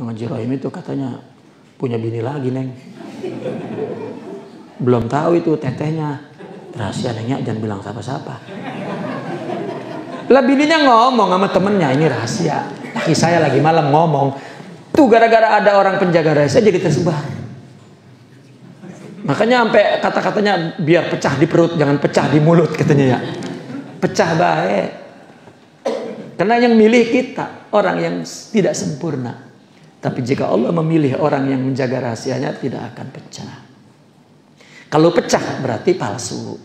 Kang Haji Rohim itu katanya punya bini lagi, Neng. Belum tahu itu tetehnya. Rahasia, Nengnya jangan bilang siapa-siapa. Lah bininya ngomong sama temennya, ini rahasia. Laki saya lagi malam ngomong. Tuh gara-gara ada orang penjaga rahasia jadi tersebar. Makanya sampai kata-katanya biar pecah di perut, jangan pecah di mulut katanya ya. Pecah baik. Karena yang milih kita orang yang tidak sempurna. Tapi jika Allah memilih orang yang menjaga rahasianya, tidak akan pecah. Kalau pecah berarti palsu.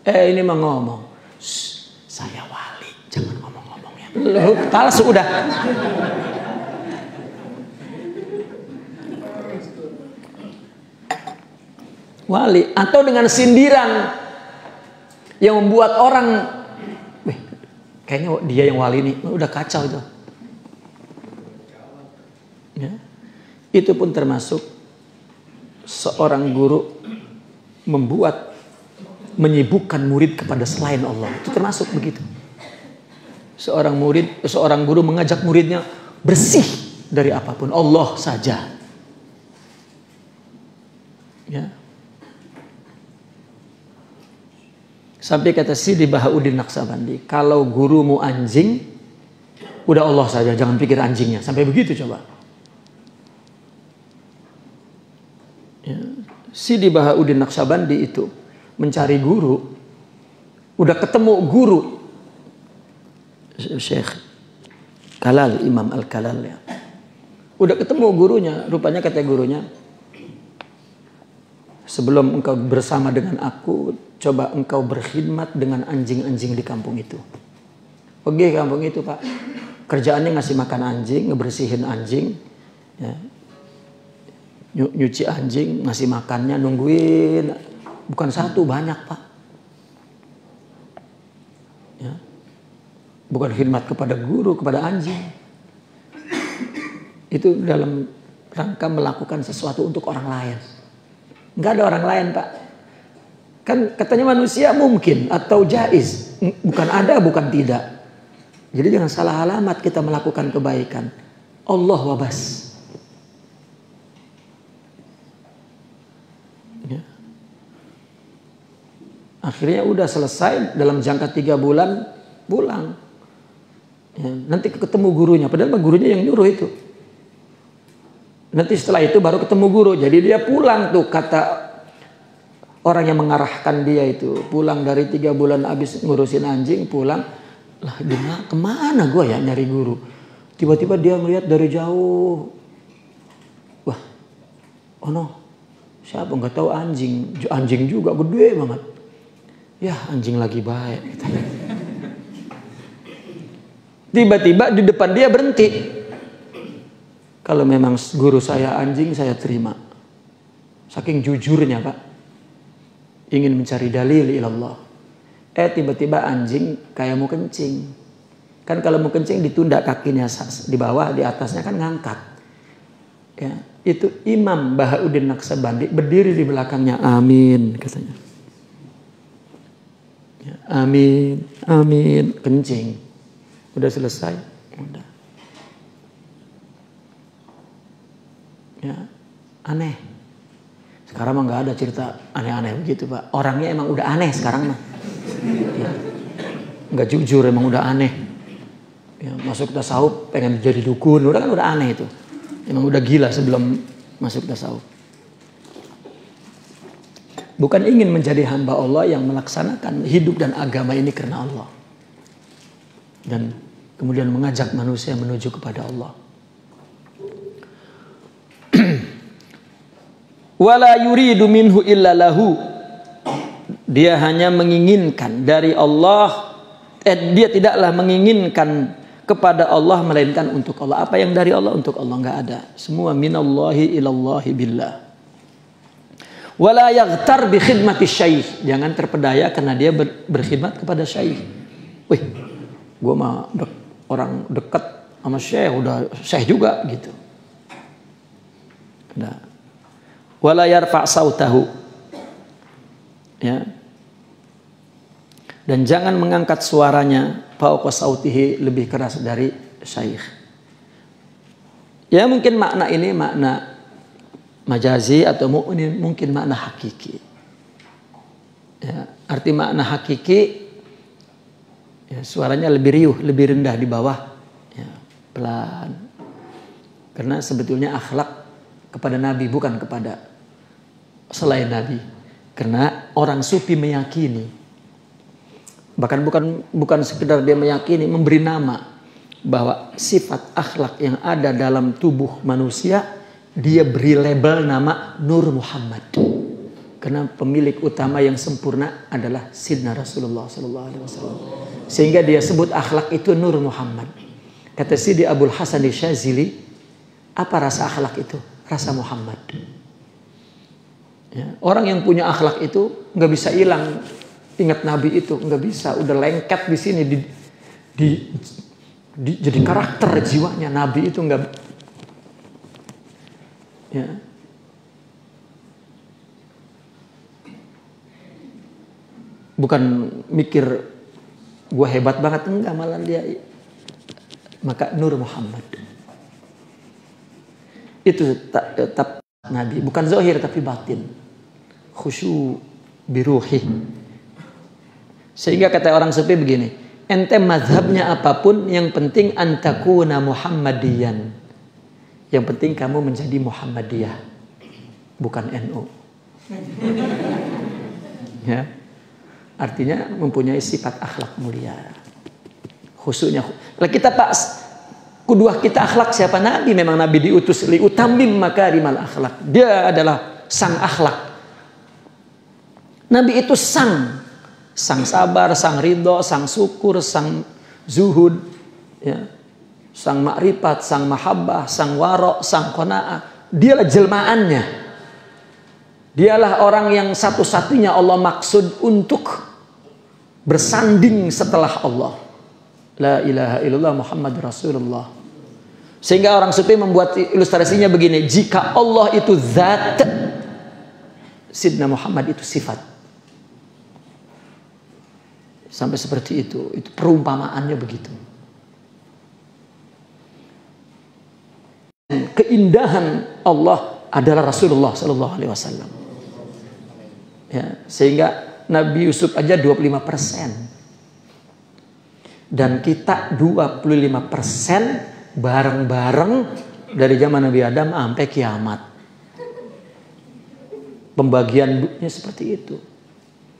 Ini mah ngomong, saya wali, jangan ngomong-ngomongnya. Loh, palsu udah. Wali atau dengan sindiran yang membuat orang, kayaknya dia yang wali nih, udah kacau itu. Ya. Itu pun termasuk seorang guru menyibukkan murid kepada selain Allah. Itu termasuk begitu. Seorang guru mengajak muridnya bersih dari apapun, Allah saja. Ya. Sampai kata Sidi Bahauddin Naqsabandi, kalau gurumu anjing, udah Allah saja, jangan pikir anjingnya. Sampai begitu coba. Ya. Sidi Bahauddin Naqsabandi itu mencari guru, udah ketemu guru Syekh Kalal, Imam Al-Kalal ya. Udah ketemu gurunya, rupanya kata gurunya, sebelum engkau bersama dengan aku, coba engkau berkhidmat dengan anjing-anjing di kampung itu. Pergi kampung itu, Pak. Kerjaannya ngasih makan anjing, ngebersihin anjing, ya. Nyuci anjing, ngasih makannya, nungguin. Bukan satu, banyak, Pak. Ya. Bukan khidmat kepada guru, kepada anjing. Itu dalam rangka melakukan sesuatu untuk orang lain. Nggak ada orang lain, Pak. Kan katanya manusia mungkin atau jaiz. Bukan ada, bukan tidak. Jadi jangan salah alamat kita melakukan kebaikan. Allah wabas. Ya. Akhirnya udah selesai, dalam jangka 3 bulan pulang. Ya. Nanti ketemu gurunya. Padahal gurunya yang nyuruh itu. Nanti setelah itu baru ketemu guru. Jadi dia pulang tuh, kata orang yang mengarahkan dia itu. Pulang dari 3 bulan habis ngurusin anjing, pulang. Lah kemana gue ya nyari guru. Tiba-tiba dia melihat dari jauh. Wah, oh no, siapa nggak tahu anjing. Anjing juga gede banget. Ya anjing lagi baik. Tiba-tiba di depan dia berhenti. Kalau memang guru saya anjing, saya terima. Saking jujurnya, Pak. Ingin mencari dalil ilallah. Tiba-tiba anjing kayak mau kencing. Kan kalau mau kencing ditunda kakinya di bawah, di atasnya kan ngangkat. Ya, itu Imam Bahauddin Naqsabandi berdiri di belakangnya. Amin katanya. Ya, amin, amin, kencing. Udah selesai, udah. Ya, aneh. Sekarang mah nggak ada cerita aneh-aneh begitu, Pak. Orangnya emang udah aneh sekarang mah. Ya. Nggak jujur, emang udah aneh. Ya, masuk tasawuf pengen jadi dukun, udah kan udah aneh itu. Emang udah gila sebelum masuk tasawuf. Bukan ingin menjadi hamba Allah yang melaksanakan hidup dan agama ini karena Allah. Dan kemudian mengajak manusia menuju kepada Allah. Wala yuridu minhu illa lahu. Dia hanya menginginkan dari Allah. Dia tidaklah menginginkan kepada Allah melainkan untuk Allah. Apa yang dari Allah untuk Allah, nggak ada. Semua minallahi ilallahi billah. Wala yaghtar bi khidmati syaikh. Jangan terpedaya karena dia berkhidmat kepada syaikh. Wih, gue mah orang dekat sama syekh, udah syekh juga gitu. Nah. Wala yarfa' sautahu. Ya. Dan jangan mengangkat suaranya fauqa sautihi, lebih keras dari syaikh. Ya mungkin makna ini makna majazi atau mungkin makna hakiki. Ya, arti makna hakiki, ya, suaranya lebih riuh, lebih rendah di bawah, ya, pelan. Karena sebetulnya akhlak kepada Nabi bukan kepada selain Nabi. Karena orang sufi meyakini, bahkan bukan sekedar dia meyakini, memberi nama bahwa sifat akhlak yang ada dalam tubuh manusia, dia beri label nama Nur Muhammad. Karena pemilik utama yang sempurna adalah Sidna Rasulullah SAW. Sehingga dia sebut akhlak itu Nur Muhammad. Kata Sidi Abdul Hasan Syazili, apa rasa akhlak itu? Rasa Muhammad. Ya, orang yang punya akhlak itu nggak bisa hilang ingat Nabi itu, nggak bisa. Udah lengket di sini, jadi karakter jiwanya. Nabi itu nggak, ya. Bukan mikir gue hebat banget, enggak, malah dia maka Nur Muhammad. Itu tetap Nabi, bukan zahir tapi batin. Khusyu biruhi. Sehingga kata orang sufi begini, ente mazhabnya apapun, yang penting antakuna Muhammadiyan. Yang penting kamu menjadi Muhammadiyah, bukan NU. Ya. Artinya mempunyai sifat akhlak mulia. Khususnya kita Pak, kuduah kita akhlak siapa? Nabi. Memang Nabi diutus liutamim makarimal akhlak. Dia adalah sang akhlak. Nabi itu sang sabar, sang ridho, sang syukur, sang zuhud, ya, sang makrifat, sang mahabbah, sang warok, sang qanaah. Dialah jelmaannya. Dialah orang yang satu-satunya Allah maksud untuk bersanding setelah Allah. La ilaha illallah Muhammad Rasulullah. Sehingga orang sufi membuat ilustrasinya begini, jika Allah itu zat, Sidna Muhammad itu sifat. Sampai seperti itu perumpamaannya begitu. Keindahan Allah adalah Rasulullah Sallallahu Alaihi Wasallam. Ya, sehingga Nabi Yusuf aja 25%. Dan kita 25% bareng-bareng dari zaman Nabi Adam sampai kiamat. Pembagiannya seperti itu.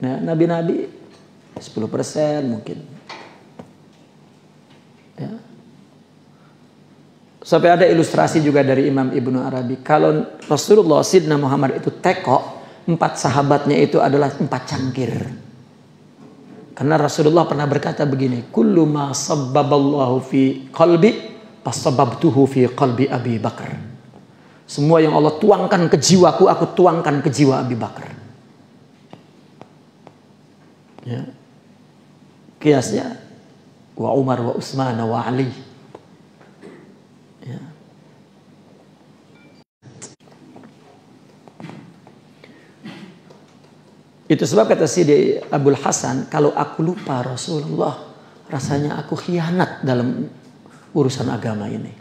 Nah, nabi-nabi 10% mungkin. Ya. Sampai ada ilustrasi juga dari Imam Ibnu Arabi. Kalau Rasulullah Sidna Muhammad itu teko, 4 sahabatnya itu adalah 4 cangkir. Karena Rasulullah pernah berkata begini, kullu ma sabbaballahu fi qalbi fasabbabtuhu fi qalbi Abi Bakar. Semua yang Allah tuangkan ke jiwaku, aku tuangkan ke jiwa Abi Bakar. Ya. Kiasnya wa Umar wa Utsman wa Ali. Ya. Itu sebab kata Sidi Abdul Hasan, kalau aku lupa Rasulullah, rasanya aku khianat dalam urusan agama ini.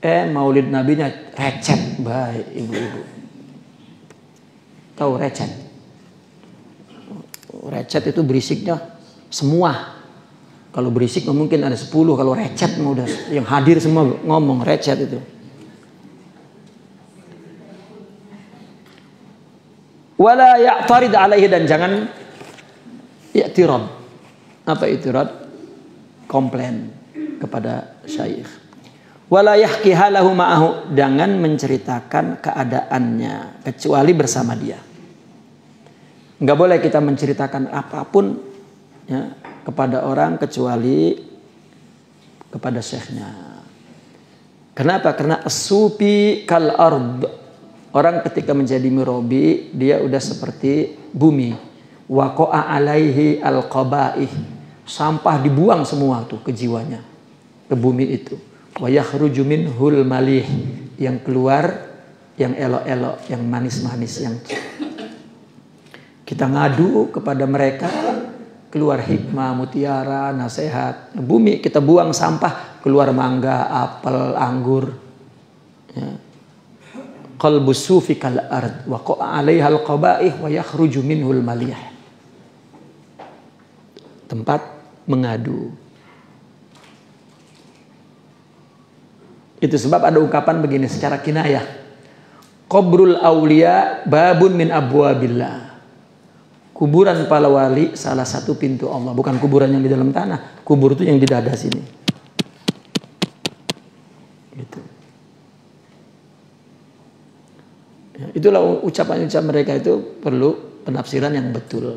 Maulid nabinya recet, baik ibu-ibu. Tahu recet? Recet itu berisiknya semua. Kalau berisik mungkin ada 10, kalau recet udah yang hadir semua ngomong recet itu. Wala ya'tarid alaihi, dan jangan i'tirad. Apa i'tirad? Komplain kepada syekh. Wala yahki halahu ma'ahu, jangan menceritakan keadaannya kecuali bersama dia. Enggak boleh kita menceritakan apapun, ya, kepada orang kecuali kepada syekhnya. Kenapa? Karena as-sufi kal ard. Orang ketika menjadi murabi, dia udah seperti bumi. Waqa'a alaihi al-qabaih. Sampah dibuang semua tuh ke jiwanya, ke bumi itu. Wa yakhruju minhul malih, yang keluar yang elok-elok, yang manis-manis, yang kita ngadu kepada mereka, keluar hikmah, mutiara, nasihat. Bumi kita buang sampah, keluar mangga, apel, anggur. Ya. Qalbus sufi kal ard wa qa'a 'alaiha al-qaba'ih wa yakhruju minhul malih. Tempat mengadu. Itu sebab ada ungkapan begini secara kinayah. Qabrul awliya babun min abwabillah. Kuburan para wali salah satu pintu Allah, bukan kuburan yang di dalam tanah. Kubur itu yang di dada sini. Gitu. Ya, itulah ucapan-ucapan mereka itu perlu penafsiran yang betul.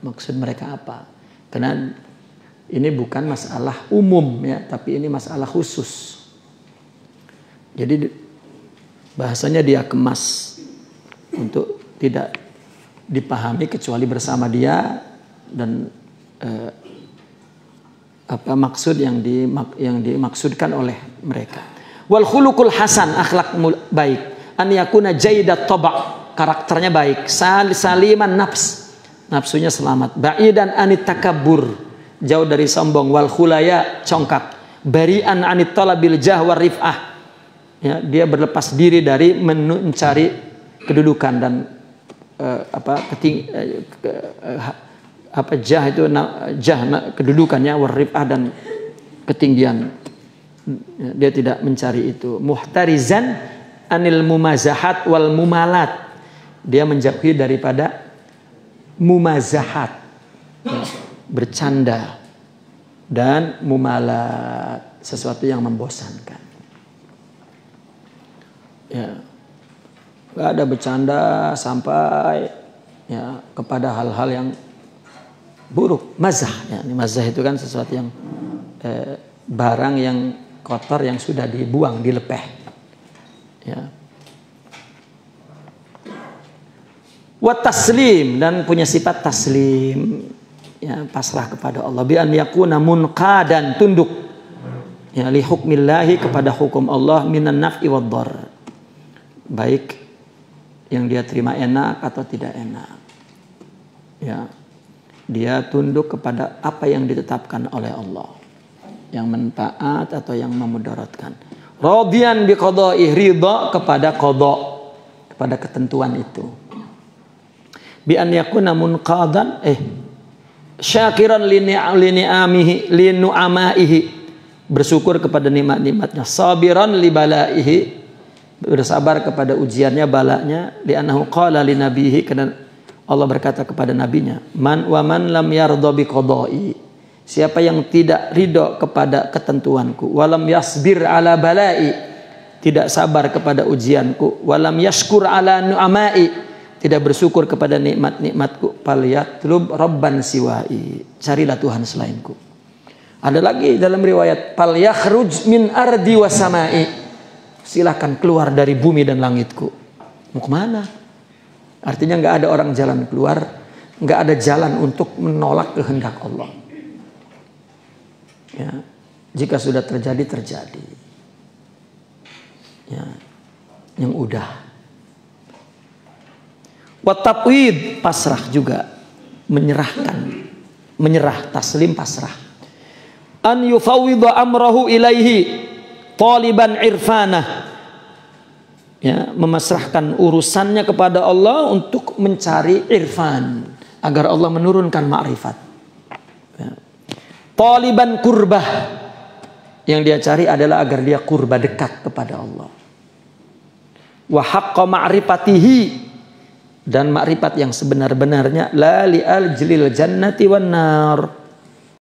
Maksud mereka apa? Karena ini bukan masalah umum ya, tapi ini masalah khusus. Jadi bahasanya dia kemas untuk tidak dipahami kecuali bersama dia dan apa maksud yang dimaksudkan oleh mereka. Wal khuluqul hasan, akhlak baik. An yakuna jaidat taba', karakternya baik, saliman nafs, nafsunya selamat, ba'idan anit takabbur, jauh dari sombong, wal khulaya, congkak, bari'an anit talabil jah war rif'ah, ya, dia berlepas diri dari mencari kedudukan dan jah itu kedudukannya, war rif'ah dan ketinggian, dia tidak mencari itu. Muhtarizan anil mumazahat wal mumalat, dia menjauhi daripada mumazahat, bercanda, dan mumalat, sesuatu yang membosankan. Ya, nggak ada bercanda sampai ya kepada hal-hal yang buruk. Mazah, ya, ini mazah itu kan sesuatu yang barang yang kotor yang sudah dibuang, dilepeh. Ya. Wa taslim, dan punya sifat taslim, ya, pasrah kepada Allah. Bi an yakuna munqadan, tunduk ya li hukmillahi, kepada hukum Allah, minan naf'i wad dhar, baik yang dia terima enak atau tidak enak. Ya. Dia tunduk kepada apa yang ditetapkan oleh Allah, yang manfaat atau yang memudaratkan. Radiyan bi qada'i, ridha kepada qada, kepada ketentuan itu. Bi an yakuna munqadan syakiran li ni'amihi li nu'amaihi, bersyukur kepada nikmat-nikmatnya, sabiran li balaihi, bersabar kepada ujiannya, balanya, li annahu qala li nabihi, karena Allah berkata kepada nabinya, man wa man lam yardha bi qada'i, siapa yang tidak ridho kepada ketentuanku, walam yasbir ala balai, tidak sabar kepada ujianku, walam yashkur ala nu'amai, tidak bersyukur kepada nikmat-nikmatku, falyatlub rabban siwai, carilah Tuhan selainku. Ada lagi dalam riwayat, falyakhruj min ardi wa samai, silahkan keluar dari bumi dan langitku. Mau kemana? Artinya nggak ada orang jalan keluar, nggak ada jalan untuk menolak kehendak Allah. Ya, jika sudah terjadi, terjadi. Ya, yang udah. Wa tafwid, pasrah juga, menyerah, taslim, pasrah. An yufawwidha amrahu ilaihi taliban irfanah, ya, memasrahkan urusannya kepada Allah untuk mencari irfan, agar Allah menurunkan ma'rifat. Ya. Taliban kurbah, yang dia cari adalah agar dia kurba, dekat kepada Allah. Wa haqqa ma'rifatihi, dan makrifat yang sebenar-benarnya, la li'al jlil jannati wan nar,